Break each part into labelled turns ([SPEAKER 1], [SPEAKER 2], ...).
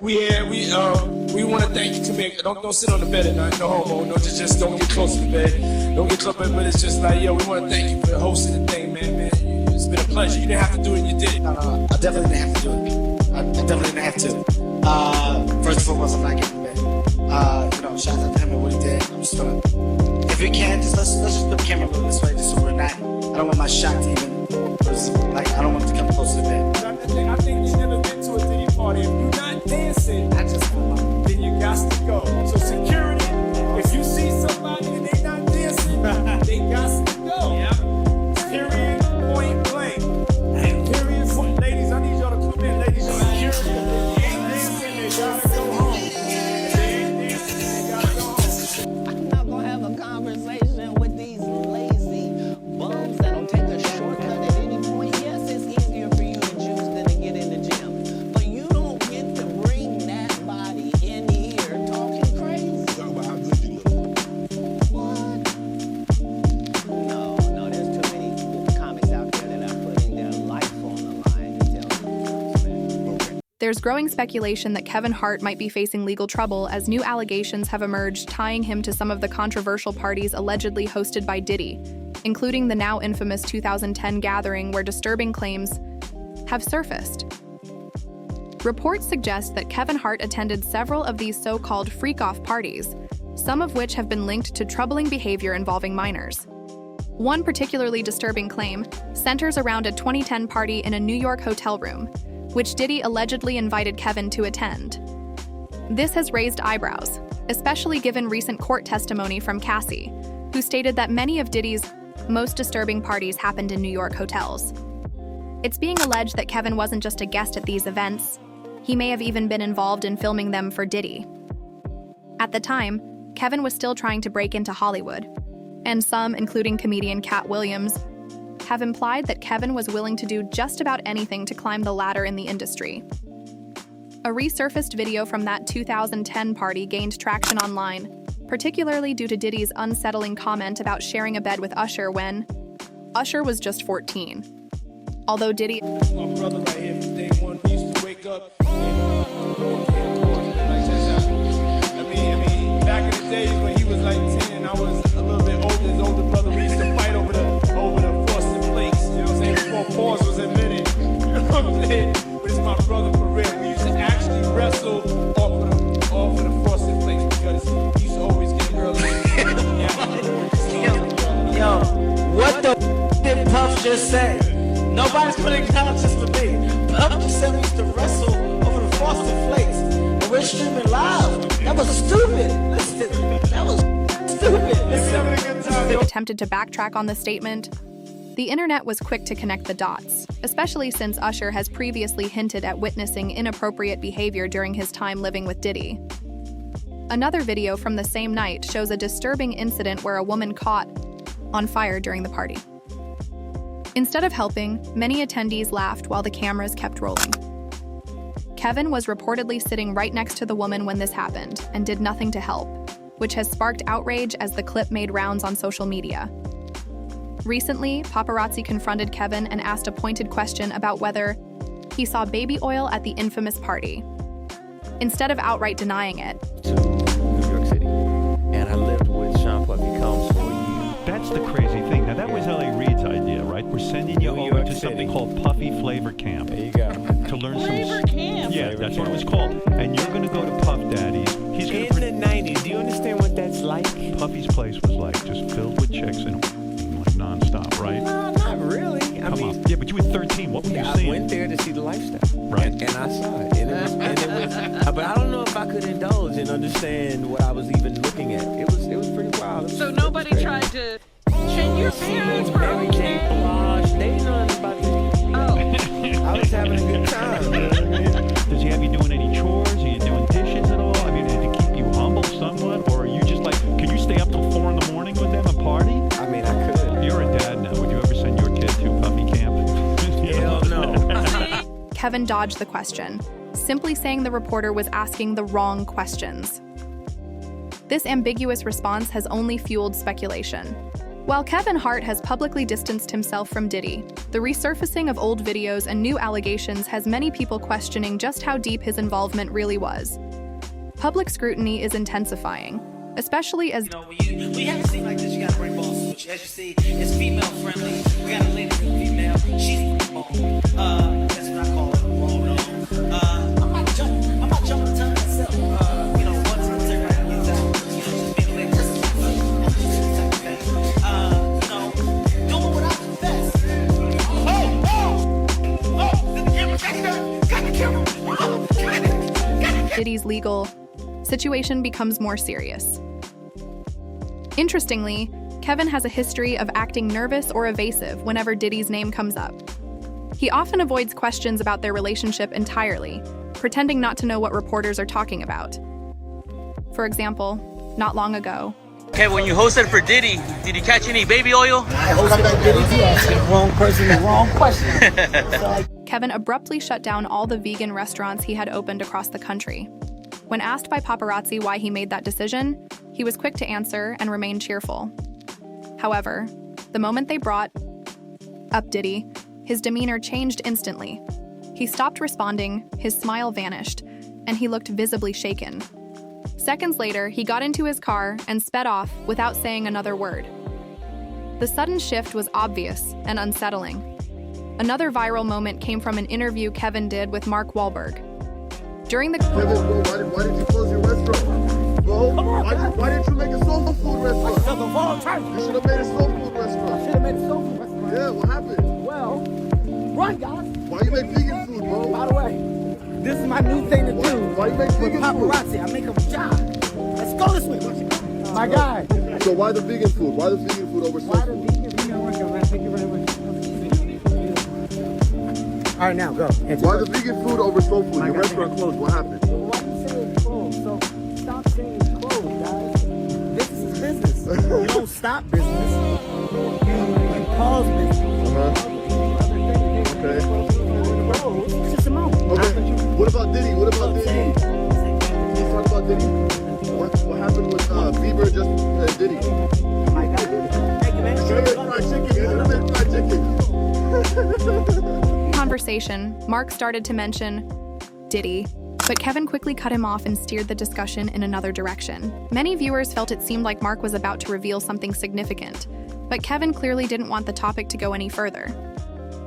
[SPEAKER 1] We want to thank you. Come here. Don't sit on the bed at night. No homo. No, just don't get close to the bed. Don't get close, but it's just like, yo, we want to thank you for hosting the thing, man. It's been a pleasure. You didn't have to do it, and you did it.
[SPEAKER 2] No, I definitely didn't have to do it. I definitely didn't have to. First and foremost, I'm not getting bed. Shout out to him and what he did. I'm just gonna, if we can, just let's just put the camera a little this way, just so we're not. I don't want my shot to even, I don't want it to come close to the bed.
[SPEAKER 1] I think you've never been to a Diddy party. If you're not dancing, then you got to go. So security, if you see somebody and they not dancing, they got to go. Yeah. Period, point blank. And period, point. Ladies, I need y'all to come in. Ladies, security, if they ain't dancing, they gotta go home. If they ain't dancing, they gotta go home.
[SPEAKER 3] I'm not gonna have a conversation with these lazy bums that'll take a shortcut at any point. Yes, it's easier for you to choose than to get in the gym, but you don't get to bring that body in here talking crazy.
[SPEAKER 4] Talk about how good you look.
[SPEAKER 3] What? No, there's too many comics out there that are putting their life on the line to tell you. Okay.
[SPEAKER 5] There's growing speculation that Kevin Hart might be facing legal trouble as new allegations have emerged tying him to some of the controversial parties allegedly hosted by Diddy, including the now infamous 2010 gathering where disturbing claims have surfaced. Reports suggest that Kevin Hart attended several of these so-called freak-off parties, some of which have been linked to troubling behavior involving minors. One particularly disturbing claim centers around a 2010 party in a New York hotel room, which Diddy allegedly invited Kevin to attend. This has raised eyebrows, especially given recent court testimony from Cassie, who stated that many of Diddy's most disturbing parties happened in New York hotels. It's being alleged that Kevin wasn't just a guest at these events, he may have even been involved in filming them for Diddy. At the time, Kevin was still trying to break into Hollywood, and some, including comedian Cat Williams, have implied that Kevin was willing to do just about anything to climb the ladder in the industry. A resurfaced video from that 2010 party gained traction online, particularly due to Diddy's unsettling comment about sharing a bed with Usher when Usher was just 14. Although Diddy...
[SPEAKER 1] My brother right here from day one, we used to wake up back in the days when he was like 10 and I was a little bit older, his older brother, we used to fight over the frosted flakes, you know what I'm saying, before pause was invented, you know what I'm saying, but it's my brother for real. We used to actually wrestle off of the frosted flakes because he used to always get early.
[SPEAKER 2] Yo, what the did Puff just say? Nobody's putting conscious for me. Puff just said we used to wrestle over the frosted flakes. And we're streaming live. That was stupid. Listen, that was stupid.
[SPEAKER 5] Attempted to backtrack on the statement. The internet was quick to connect the dots, especially since Usher has previously hinted at witnessing inappropriate behavior during his time living with Diddy. Another video from the same night shows a disturbing incident where a woman caught on fire during the party. Instead of helping, many attendees laughed while the cameras kept rolling. Kevin was reportedly sitting right next to the woman when this happened and did nothing to help, which has sparked outrage as the clip made rounds on social media. Recently, paparazzi confronted Kevin and asked a pointed question about whether he saw baby oil at the infamous party, instead of outright denying it.
[SPEAKER 6] To New York City, and I lived with Sean Puffy Combs for a year.
[SPEAKER 7] That's the crazy thing. Now, that was L.A. Reid's idea, right? We're sending you over to something called Puffy Flavor Camp.
[SPEAKER 6] There you go.
[SPEAKER 7] To learn
[SPEAKER 3] Flavor Camp?
[SPEAKER 7] Yeah, that's what it was called. And you're going to go to Puff Daddy's. He's going to
[SPEAKER 6] In the 90s, do you understand what that's like?
[SPEAKER 7] Puffy's place was like just filled with chicks and like nonstop, right?
[SPEAKER 6] No, not really. I
[SPEAKER 7] Come
[SPEAKER 6] mean,
[SPEAKER 7] on. Yeah, but you were 13. What were you
[SPEAKER 6] I
[SPEAKER 7] seeing?
[SPEAKER 6] went there to see the lifestyle.
[SPEAKER 7] Right.
[SPEAKER 6] And I saw it. And it was but I don't know if I could indulge and understand what I was even looking at. It was pretty wild.
[SPEAKER 8] So nobody tried to change your parents were
[SPEAKER 6] Everything
[SPEAKER 8] okay?
[SPEAKER 6] blush. They ain't know nothing about this.
[SPEAKER 8] Oh.
[SPEAKER 6] I was having a good time. You know what I mean?
[SPEAKER 7] Does he have you doing any chores? Are you doing dishes at all? I mean, did it keep you humble somewhat? Or are you just like, can you stay up till 4 in the morning with them and party?
[SPEAKER 6] I mean, I could.
[SPEAKER 7] You're a dad now. Would you ever send your kid to Puffy Camp?
[SPEAKER 6] Hell no.
[SPEAKER 5] Kevin dodged the question, simply saying the reporter was asking the wrong questions. This ambiguous response has only fueled speculation. While Kevin Hart has publicly distanced himself from Diddy, the resurfacing of old videos and new allegations has many people questioning just how deep his involvement really was. Public scrutiny is intensifying, especially as
[SPEAKER 4] we have a scene like this, you gotta bring balls with you. As you see, it's female friendly. We got a lady female. She's that's what I call it. I'm not jumping the tongue myself. Once everybody gets out, just being late. Doing what I do best. Got the camera.
[SPEAKER 5] Diddy's legal situation becomes more serious. Interestingly, Kevin has a history of acting nervous or evasive whenever Diddy's name comes up. He often avoids questions about their relationship entirely, pretending not to know what reporters are talking about. For example, not long ago,
[SPEAKER 9] Okay, when you hosted for Diddy, did you catch any baby oil?
[SPEAKER 2] I hosted for Diddy too. Ask the wrong person the wrong question.
[SPEAKER 5] Kevin abruptly shut down all the vegan restaurants he had opened across the country. When asked by paparazzi why he made that decision, he was quick to answer and remain cheerful. However, the moment they brought up Diddy, his demeanor changed instantly. He stopped responding, his smile vanished, and he looked visibly shaken. Seconds later, he got into his car and sped off without saying another word. The sudden shift was obvious and unsettling. Another viral moment came from an interview Kevin did with Mark Wahlberg. During the
[SPEAKER 10] Kevin, bro, why did you close your restaurant? Bro, why didn't you make a soul food restaurant? You should have made a soul food restaurant. Yeah, what happened?
[SPEAKER 11] Well, run, guys.
[SPEAKER 10] Why you make vegan food, bro?
[SPEAKER 11] By the way, this is my new thing to do.
[SPEAKER 10] Why you make vegan food?
[SPEAKER 11] Paparazzi, I make them job. Let's go this way. My guy.
[SPEAKER 10] So why the vegan food? Why the vegan food over soul food?
[SPEAKER 11] Thank you very much. All right, now go.
[SPEAKER 10] Why the vegan food over soul food? Your restaurant closed. What happened?
[SPEAKER 11] Why you say it's closed? So stop saying it's closed, guys. Business is business. You don't stop business. You pause business.
[SPEAKER 10] Okay.
[SPEAKER 11] It's just a moment.
[SPEAKER 10] Okay. What about Diddy? What about Diddy? Can you talk about Diddy? What happened with Bieber and just Diddy?
[SPEAKER 11] My God. Thank you, man.
[SPEAKER 10] Fried chicken.
[SPEAKER 5] conversation, Mark started to mention Diddy, but Kevin quickly cut him off and steered the discussion in another direction. Many viewers felt it seemed like Mark was about to reveal something significant, but Kevin clearly didn't want the topic to go any further.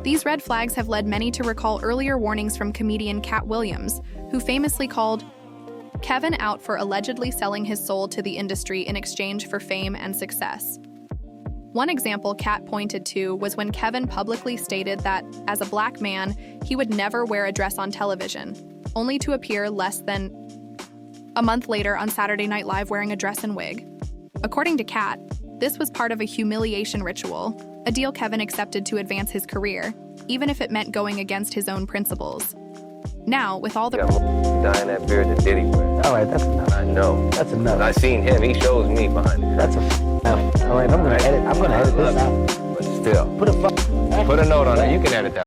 [SPEAKER 5] These red flags have led many to recall earlier warnings from comedian Cat Williams, who famously called Kevin out for allegedly selling his soul to the industry in exchange for fame and success. One example Cat pointed to was when Kevin publicly stated that, as a black man, he would never wear a dress on television, only to appear less than a month later on Saturday Night Live wearing a dress and wig. According to Cat, this was part of a humiliation ritual, a deal Kevin accepted to advance his career, even if it meant going against his own principles. Now, with all the
[SPEAKER 12] dyeing that beard that Diddy wears.
[SPEAKER 11] All right, that's enough.
[SPEAKER 12] I know.
[SPEAKER 11] That's enough.
[SPEAKER 12] I seen him. He shows me behind it.
[SPEAKER 11] That's enough. All right, I'm gonna edit this out.
[SPEAKER 12] But still,
[SPEAKER 11] Put a
[SPEAKER 12] put a note on it. You can edit that.